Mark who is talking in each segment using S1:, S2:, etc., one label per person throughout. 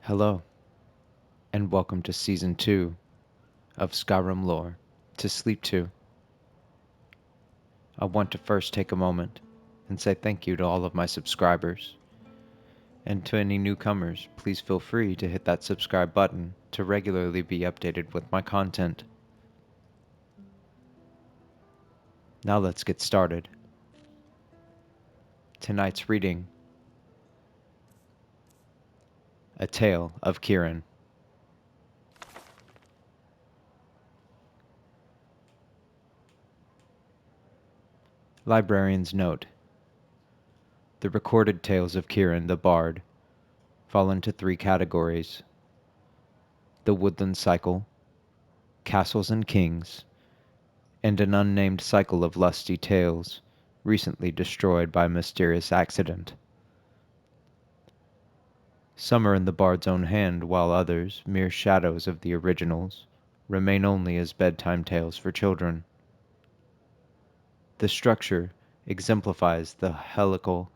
S1: Hello, and welcome to Season 2 of Skyrim Lore to Sleep 2. I want to first take a moment and say thank you to all of my subscribers. And to any newcomers, please feel free to hit that subscribe button to regularly be updated with my content. Now let's get started. Tonight's reading, A Tale of Kieran. Librarian's Note: the recorded tales of Kieran the Bard fall into three categories: the Woodland Cycle, Castles and Kings, and an unnamed cycle of lusty tales, recently destroyed by mysterious accident. Some are in the bard's own hand, while others, mere shadows of the originals, remain only as bedtime tales for children. The structure exemplifies the helical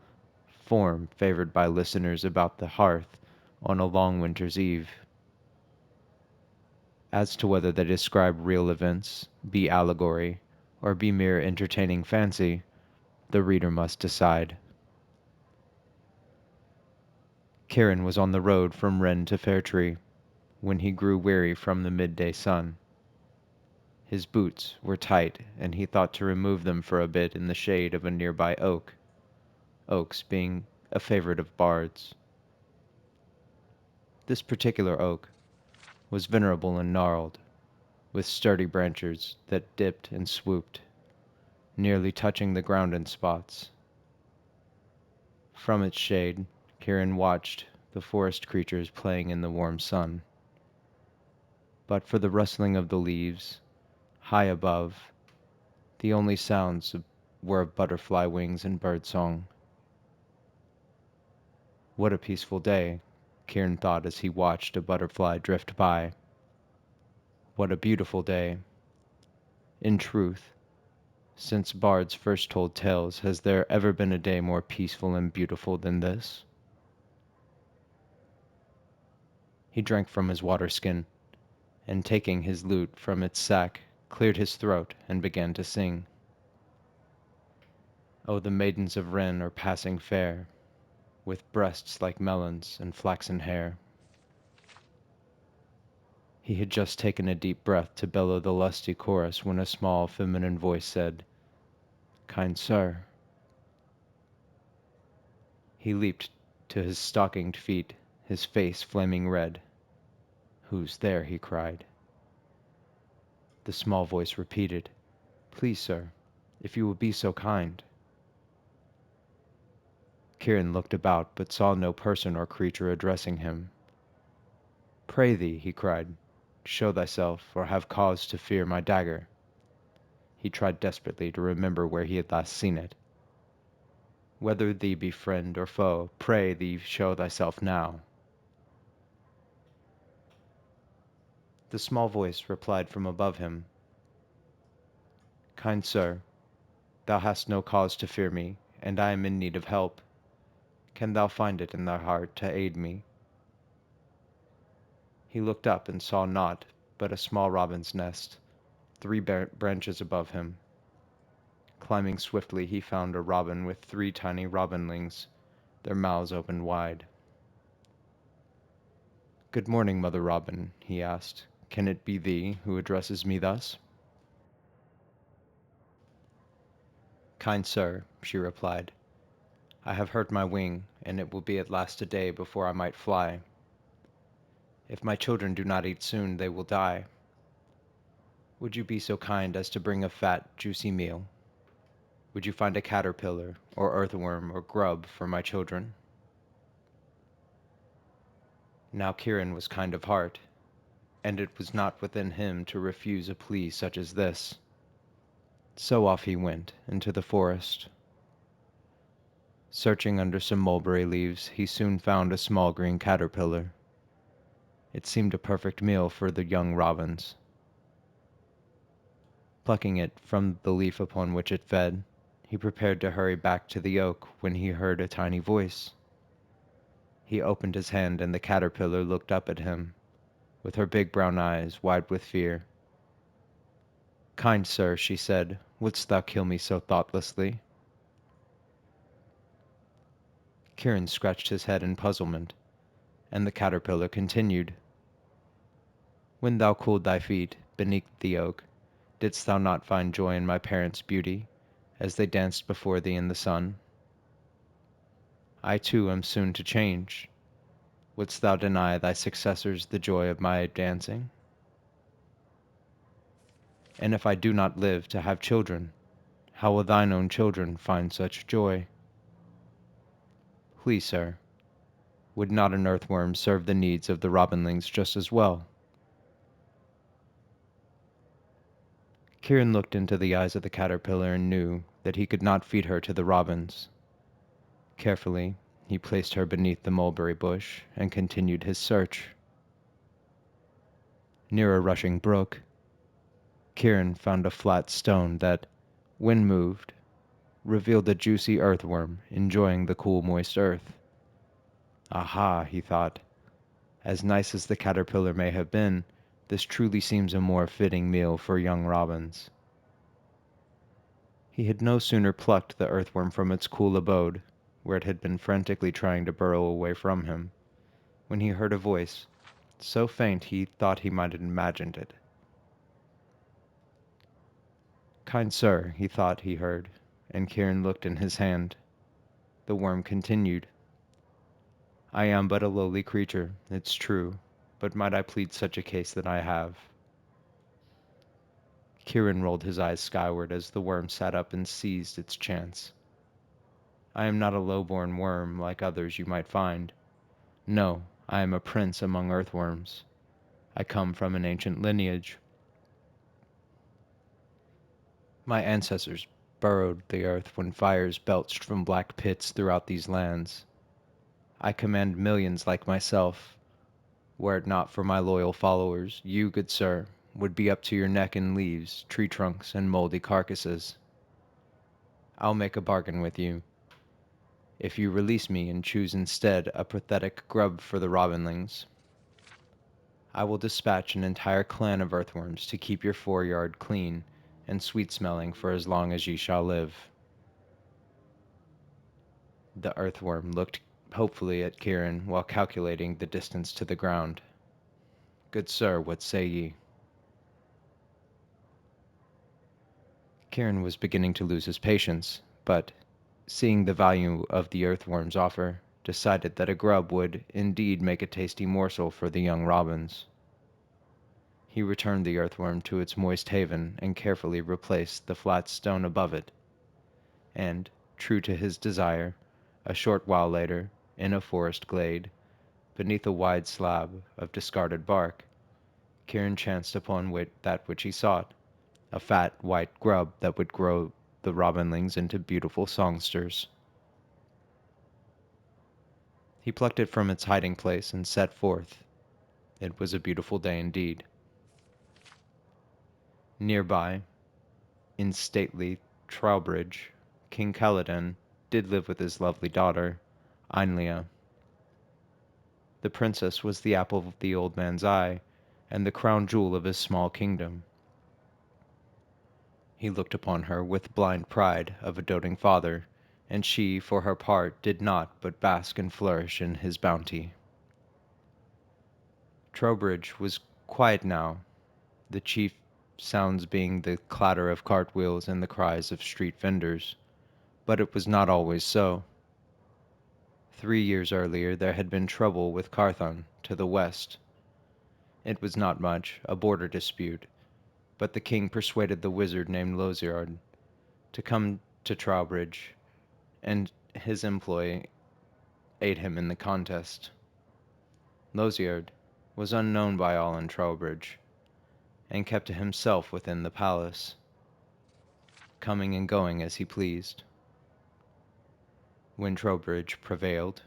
S1: form favored by listeners about the hearth on a long winter's eve. As to whether they describe real events, be allegory, or be mere entertaining fancy, the reader must decide. Kieran was on the road from Wren to Fairtree when he grew weary from the midday sun. His boots were tight, and he thought to remove them for a bit in the shade of a nearby oak, oaks being a favorite of bards. This particular oak was venerable and gnarled, with sturdy branches that dipped and swooped, nearly touching the ground in spots. From its shade, Kieran watched the forest creatures playing in the warm sun. But for the rustling of the leaves, high above, the only sounds were of butterfly wings and birdsong. What a peaceful day, Kieran thought as he watched a butterfly drift by. What a beautiful day. In truth, since bards first told tales, has there ever been a day more peaceful and beautiful than this? He drank from his water skin, and taking his lute from its sack, cleared his throat and began to sing. Oh, the maidens of Wren are passing fair, with breasts like melons and flaxen hair. He had just taken a deep breath to bellow the lusty chorus when a small feminine voice said, "Kind sir." He leaped to his stockinged feet, his face flaming red. "Who's there?" he cried. The small voice repeated, "Please, sir, if you will be so kind." Kieran looked about, but saw no person or creature addressing him. "Pray thee," he cried, "show thyself, or have cause to fear my dagger." He tried desperately to remember where he had last seen it. "Whether thee be friend or foe, pray thee show thyself now." The small voice replied from above him, "Kind sir, thou hast no cause to fear me, and I am in need of help. Can thou find it in thy heart to aid me?" He looked up and saw naught but a small robin's nest, three branches above him. Climbing swiftly, he found a robin with three tiny robinlings, their mouths open wide. "Good morning, Mother Robin," he asked. "Can it be thee who addresses me thus?" "Kind sir," she replied, "I have hurt my wing, and it will be at last a day before I might fly. If my children do not eat soon, they will die. Would you be so kind as to bring a fat, juicy meal? Would you find a caterpillar, or earthworm, or grub for my children?" Now Kieran was kind of heart, and it was not within him to refuse a plea such as this. So off he went into the forest. Searching under some mulberry leaves, he soon found a small green caterpillar. It seemed a perfect meal for the young robins. Plucking it from the leaf upon which it fed, he prepared to hurry back to the oak when he heard a tiny voice. He opened his hand, and the caterpillar looked up at him, with her big brown eyes wide with fear. "Kind sir," she said, "wouldst thou kill me so thoughtlessly?" Kieran scratched his head in puzzlement, and the caterpillar continued. "When thou cooled thy feet beneath the oak, didst thou not find joy in my parents' beauty, as they danced before thee in the sun? I too am soon to change. Wouldst thou deny thy successors the joy of my dancing? And if I do not live to have children, how will thine own children find such joy? Please, sir, would not an earthworm serve the needs of the robinlings just as well?" Kieran looked into the eyes of the caterpillar and knew that he could not feed her to the robins. Carefully, he placed her beneath the mulberry bush and continued his search. Near a rushing brook, Kieran found a flat stone that, when moved, revealed a juicy earthworm enjoying the cool, moist earth. "Aha," he thought, "as nice as the caterpillar may have been, this truly seems a more fitting meal for young robins." He had no sooner plucked the earthworm from its cool abode, where it had been frantically trying to burrow away from him, when he heard a voice, so faint he thought he might have imagined it. "Kind sir," he thought he heard, and Kieran looked in his hand. The worm continued, "I am but a lowly creature, it's true, but might I plead such a case that I have?" Kieran rolled his eyes skyward as the worm sat up and seized its chance. "I am not a low-born worm like others you might find. No, I am a prince among earthworms. I come from an ancient lineage. My ancestors burrowed the earth when fires belched from black pits throughout these lands. I command millions like myself. Were it not for my loyal followers, you, good sir, would be up to your neck in leaves, tree trunks, and moldy carcasses. I'll make a bargain with you. If you release me and choose instead a pathetic grub for the robinlings, I will dispatch an entire clan of earthworms to keep your foreyard clean and sweet-smelling for as long as ye shall live." The earthworm looked hopefully at Kieran while calculating the distance to the ground. "Good sir, what say ye?" Kieran was beginning to lose his patience, but, seeing the value of the earthworm's offer, decided that a grub would indeed make a tasty morsel for the young robins. He returned the earthworm to its moist haven and carefully replaced the flat stone above it. And, true to his desire, a short while later, in a forest glade, beneath a wide slab of discarded bark, Kieran chanced upon that which he sought, a fat white grub that would grow the robinlings into beautiful songsters. He plucked it from its hiding place and set forth. It was a beautiful day indeed. Nearby, in stately Trowbridge, King Caledon did live with his lovely daughter, Ainlia. The princess was the apple of the old man's eye, and the crown jewel of his small kingdom. He looked upon her with blind pride of a doting father, and she, for her part, did not but bask and flourish in his bounty. Trowbridge was quiet now, the chief sounds being the clatter of cartwheels and the cries of street vendors, but it was not always so. 3 years earlier there had been trouble with Carthon, to the west. It was not much, a border dispute, but the king persuaded the wizard named Losiard to come to Trowbridge, and his employ aid him in the contest. Losiard was unknown by all in Trowbridge, and kept to himself within the palace, coming and going as he pleased. When Trowbridge prevailed,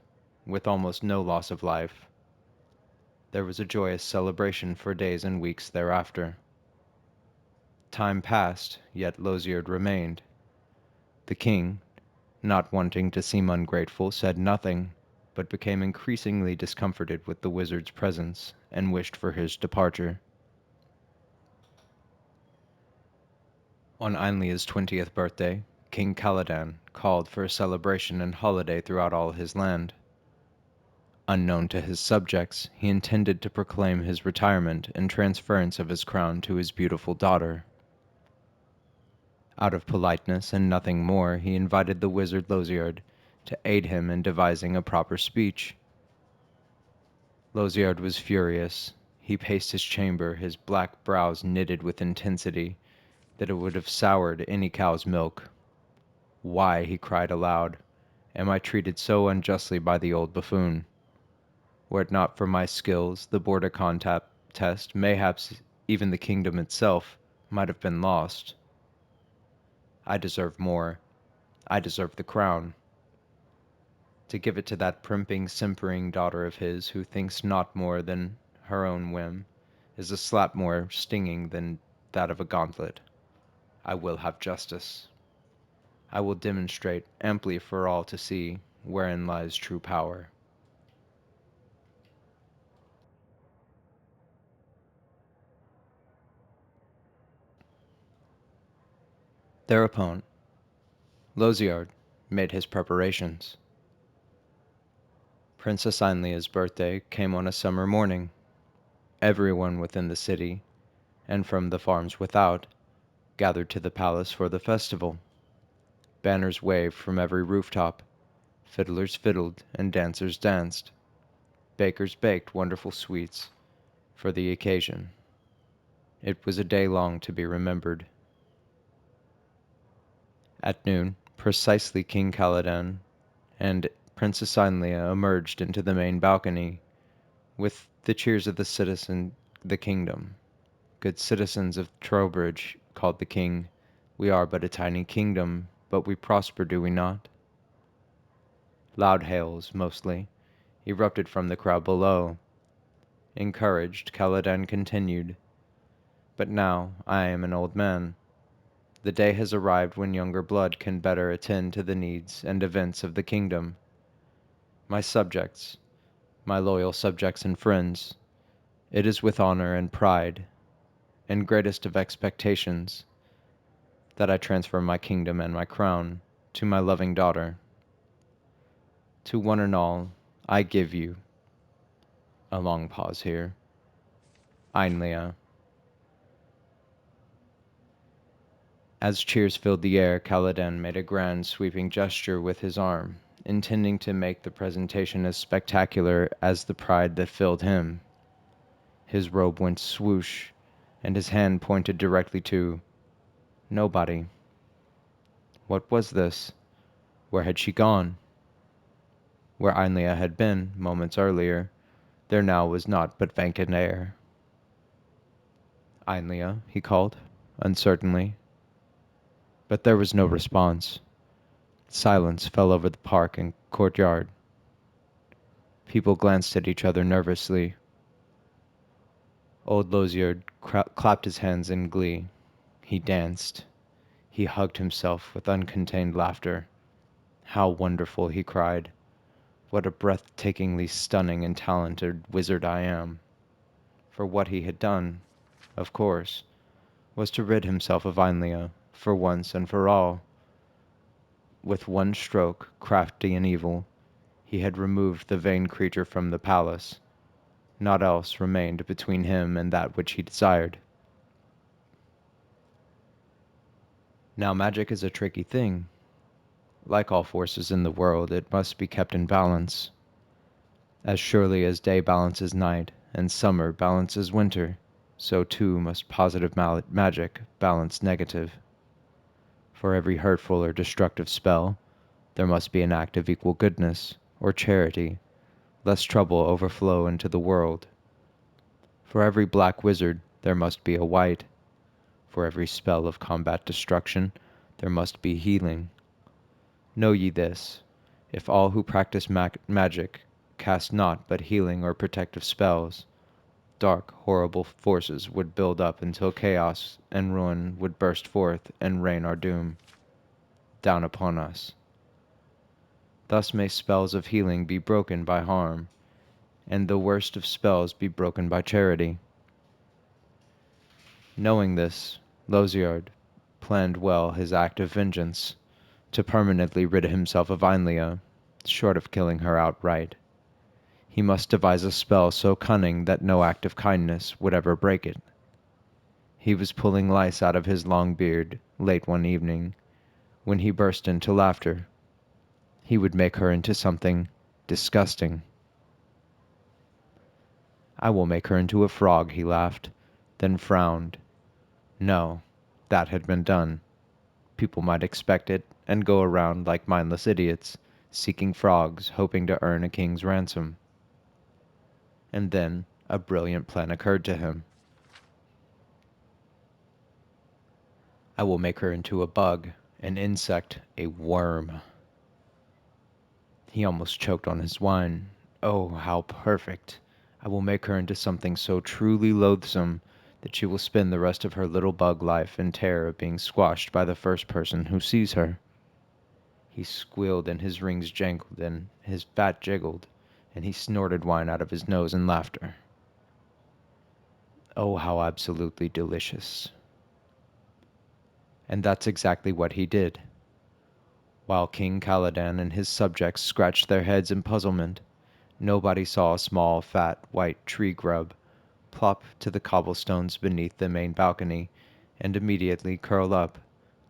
S1: with almost no loss of life, there was a joyous celebration for days and weeks thereafter. Time passed, yet Losiard remained. The king, not wanting to seem ungrateful, said nothing, but became increasingly discomforted with the wizard's presence and wished for his departure. On Ainlia's 20th birthday, King Caladan called for a celebration and holiday throughout all his land. Unknown to his subjects, he intended to proclaim his retirement and transference of his crown to his beautiful daughter. Out of politeness and nothing more, he invited the wizard Losiard to aid him in devising a proper speech. Losiard was furious. He paced his chamber, his black brows knitted with intensity that it would have soured any cow's milk. "Why," he cried aloud, "am I treated so unjustly by the old buffoon? Were it not for my skills, the border contest, mayhaps even the kingdom itself, might have been lost. I deserve more. I deserve the crown. To give it to that primping, simpering daughter of his who thinks not more than her own whim is a slap more stinging than that of a gauntlet. I will have justice. I will demonstrate amply for all to see wherein lies true power." Thereupon, Losiard made his preparations. Princess Ainlia's birthday came on a summer morning. Everyone within the city, and from the farms without, gathered to the palace for the festival. Banners waved from every rooftop, fiddlers fiddled, and dancers danced. Bakers baked wonderful sweets for the occasion. It was a day long to be remembered. At noon, precisely, King Caladan and Princess Ainlia emerged into the main balcony, with the cheers of the kingdom. "Good citizens of Trowbridge," called the king, "we are but a tiny kingdom, but we prosper, do we not?" Loud hails, mostly, erupted from the crowd below. Encouraged, Caladan continued, "But now I am an old man. The day has arrived when younger blood can better attend to the needs and events of the kingdom. My subjects, my loyal subjects and friends, it is with honor and pride, and greatest of expectations, that I transfer my kingdom and my crown to my loving daughter. To one and all, I give you," a long pause here, "Ainlia." As cheers filled the air, Caladan made a grand sweeping gesture with his arm, intending to make the presentation as spectacular as the pride that filled him. His robe went swoosh, and his hand pointed directly to nobody. What was this? Where had she gone? Where Ainlia had been, moments earlier, there now was naught but vacant air. "Ainlia," he called, uncertainly. But there was no response. Silence fell over the park and courtyard. People glanced at each other nervously. Old Losiard clapped his hands in glee. He danced. He hugged himself with uncontained laughter. "How wonderful!" he cried. "What a breathtakingly stunning and talented wizard I am!" For what he had done, of course, was to rid himself of Ainlia, for once and for all. With one stroke, crafty and evil, he had removed the vain creature from the palace. Naught else remained between him and that which he desired. Now magic is a tricky thing. Like all forces in the world, it must be kept in balance. As surely as day balances night, and summer balances winter, so too must positive magic balance negative. For every hurtful or destructive spell, there must be an act of equal goodness, or charity, lest trouble overflow into the world. For every black wizard, there must be a white. For every spell of combat destruction, there must be healing. Know ye this, if all who practice magic cast naught but healing or protective spells, dark, horrible forces would build up until chaos and ruin would burst forth and rain our doom down upon us. Thus may spells of healing be broken by harm, and the worst of spells be broken by charity. Knowing this, Losiard planned well his act of vengeance, to permanently rid himself of Ainlia, short of killing her outright. He must devise a spell so cunning that no act of kindness would ever break it. He was pulling lice out of his long beard late one evening, when he burst into laughter. He would make her into something disgusting. "I will make her into a frog," he laughed, then frowned. No, that had been done. People might expect it, and go around like mindless idiots, seeking frogs, hoping to earn a king's ransom. And then a brilliant plan occurred to him. "I will make her into a bug, an insect, a worm." He almost choked on his wine. Oh, how perfect! I will make her into something so truly loathsome that she will spend the rest of her little bug life in terror of being squashed by the first person who sees her. He squealed and his rings jangled and his fat jiggled, and he snorted wine out of his nose in laughter. Oh, how absolutely delicious. And that's exactly what he did. While King Caladan and his subjects scratched their heads in puzzlement, nobody saw a small, fat, white tree grub plop to the cobblestones beneath the main balcony and immediately curl up,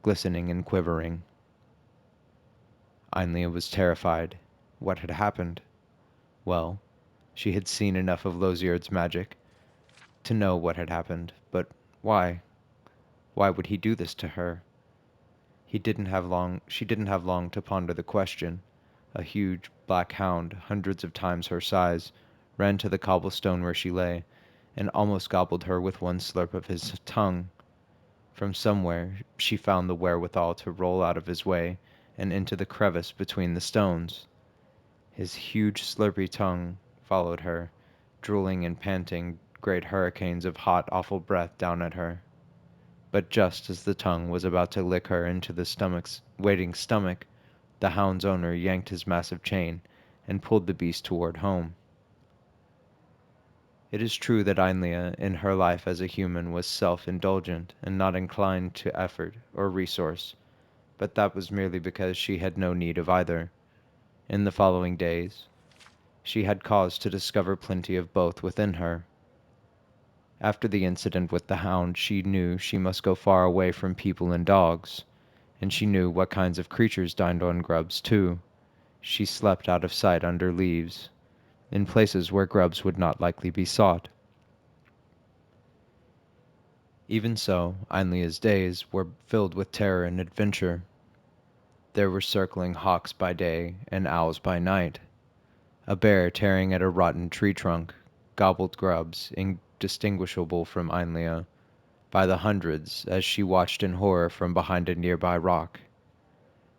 S1: glistening and quivering. Ainlia was terrified. What had happened? Well, she had seen enough of Losiard's magic to know what had happened, but why? Why would he do this to her? She didn't have long to ponder the question. A huge black hound, hundreds of times her size, ran to the cobblestone where she lay, and almost gobbled her with one slurp of his tongue. From somewhere she found the wherewithal to roll out of his way and into the crevice between the stones. His huge slurpy tongue followed her, drooling and panting great hurricanes of hot, awful breath down at her. But just as the tongue was about to lick her into the waiting stomach, the hound's owner yanked his massive chain and pulled the beast toward home. It is true that Ainlia, in her life as a human, was self-indulgent and not inclined to effort or resource, but that was merely because she had no need of either. In the following days, she had cause to discover plenty of both within her. After the incident with the hound, she knew she must go far away from people and dogs, and she knew what kinds of creatures dined on grubs, too. She slept out of sight under leaves, in places where grubs would not likely be sought. Even so, Ainlia's days were filled with terror and adventure. There were circling hawks by day and owls by night. A bear tearing at a rotten tree trunk gobbled grubs indistinguishable from Ainlia by the hundreds as she watched in horror from behind a nearby rock.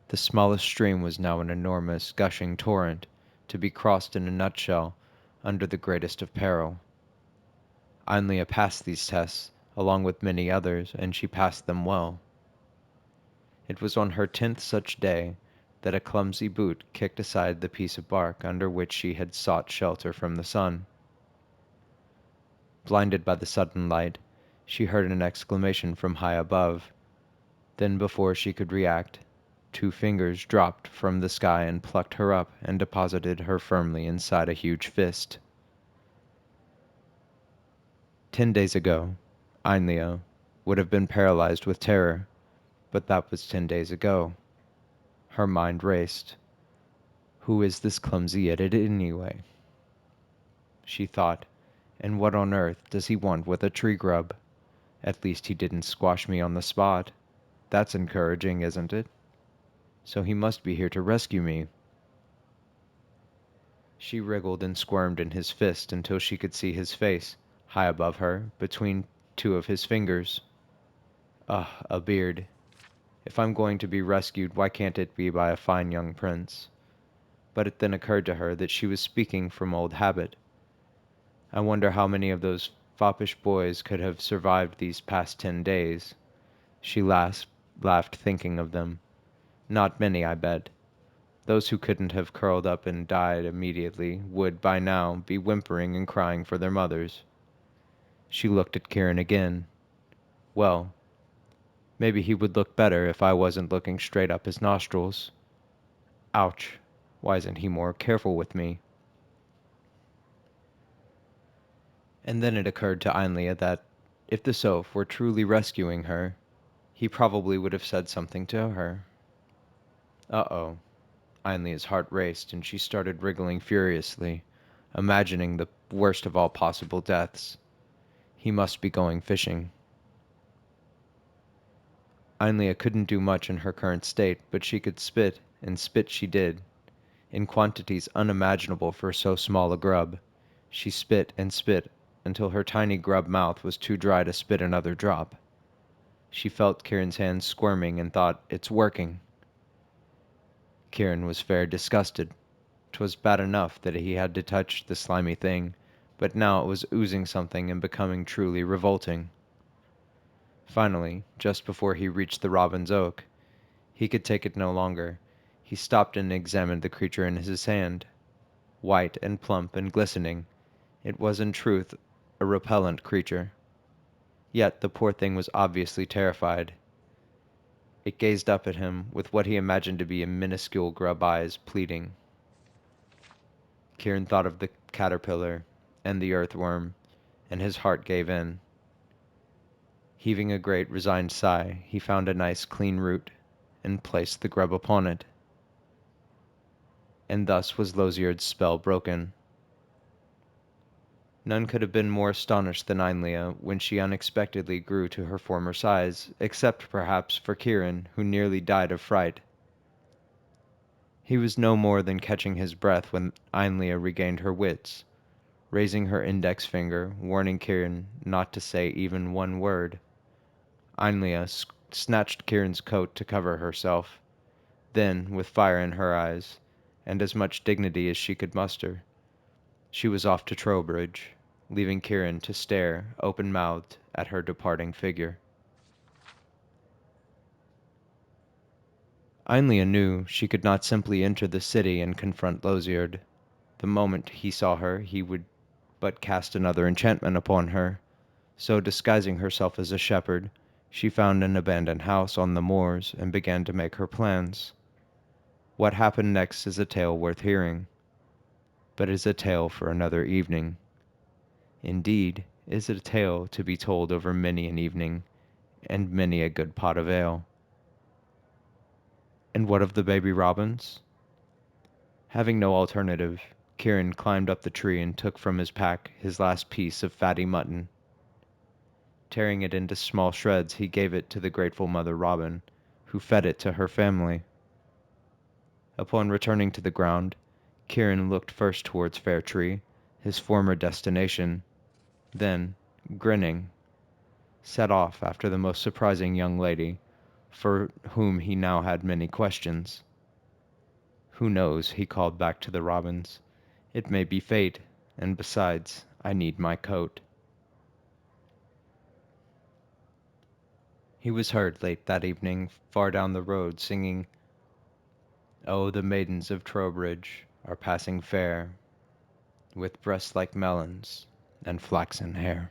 S1: The smallest stream was now an enormous, gushing torrent, to be crossed in a nutshell under the greatest of peril. Ainlia passed these tests, along with many others, and she passed them well. It was on her 10th such day that a clumsy boot kicked aside the piece of bark under which she had sought shelter from the sun. Blinded by the sudden light, she heard an exclamation from high above. Then, before she could react, 2 fingers dropped from the sky and plucked her up and deposited her firmly inside a huge fist. 10 days ago, Ainlia would have been paralyzed with terror, but that was 10 days ago. Her mind raced. Who is this clumsy idiot anyway? She thought, and what on earth does he want with a tree grub? At least he didn't squash me on the spot. That's encouraging, isn't it? So he must be here to rescue me. She wriggled and squirmed in his fist until she could see his face, high above her, between 2 of his fingers. Ugh, a beard. If I'm going to be rescued, why can't it be by a fine young prince? But it then occurred to her that she was speaking from old habit. I wonder how many of those foppish boys could have survived these past 10 days. She laughed thinking of them. Not many, I bet. Those who couldn't have curled up and died immediately would, by now, be whimpering and crying for their mothers. She looked at Kieran again. Well, maybe he would look better if I wasn't looking straight up his nostrils. Ouch. Why isn't he more careful with me? And then it occurred to Ainlia that, if the Soph were truly rescuing her, he probably would have said something to her. Uh-oh. Ainlia's heart raced, and she started wriggling furiously, imagining the worst of all possible deaths. He must be going fishing. Ainlia couldn't do much in her current state, but she could spit, and spit she did, in quantities unimaginable for so small a grub. She spit and spit until her tiny grub mouth was too dry to spit another drop. She felt Kieran's hands squirming and thought, "It's working." Kieran was fair disgusted. 'Twas bad enough that he had to touch the slimy thing, but now it was oozing something and becoming truly revolting. Finally, just before he reached the robin's oak, he could take it no longer. He stopped and examined the creature in his hand. White and plump and glistening, it was in truth a repellent creature. Yet the poor thing was obviously terrified. It gazed up at him with what he imagined to be minuscule grub eyes, pleading. Kieran thought of the caterpillar and the earthworm, and his heart gave in. Heaving a great, resigned sigh, he found a nice, clean root, and placed the grub upon it. And thus was Losierd's spell broken. None could have been more astonished than Ainlia when she unexpectedly grew to her former size, except perhaps for Kieran, who nearly died of fright. He was no more than catching his breath when Ainlia regained her wits, raising her index finger, warning Kieran not to say even one word. Ainlia snatched Kieran's coat to cover herself. Then, with fire in her eyes, and as much dignity as she could muster, she was off to Trowbridge, leaving Kieran to stare, open-mouthed, at her departing figure. Ainlia knew she could not simply enter the city and confront Losierd. The moment he saw her, he would but cast another enchantment upon her. So, disguising herself as a shepherd, she found an abandoned house on the moors and began to make her plans. What happened next is a tale worth hearing, but is a tale for another evening. Indeed, is a tale to be told over many an evening, and many a good pot of ale. And what of the baby robins? Having no alternative, Kieran climbed up the tree and took from his pack his last piece of fatty mutton. Tearing it into small shreds, he gave it to the grateful mother robin, who fed it to her family. Upon returning to the ground, Kieran looked first towards Fair Tree, his former destination, then, grinning, set off after the most surprising young lady, for whom he now had many questions. "Who knows," he called back to the robins. "It may be fate, and besides, I need my coat." He was heard late that evening, far down the road, singing, "Oh, the maidens of Trowbridge are passing fair, with breasts like melons and flaxen hair."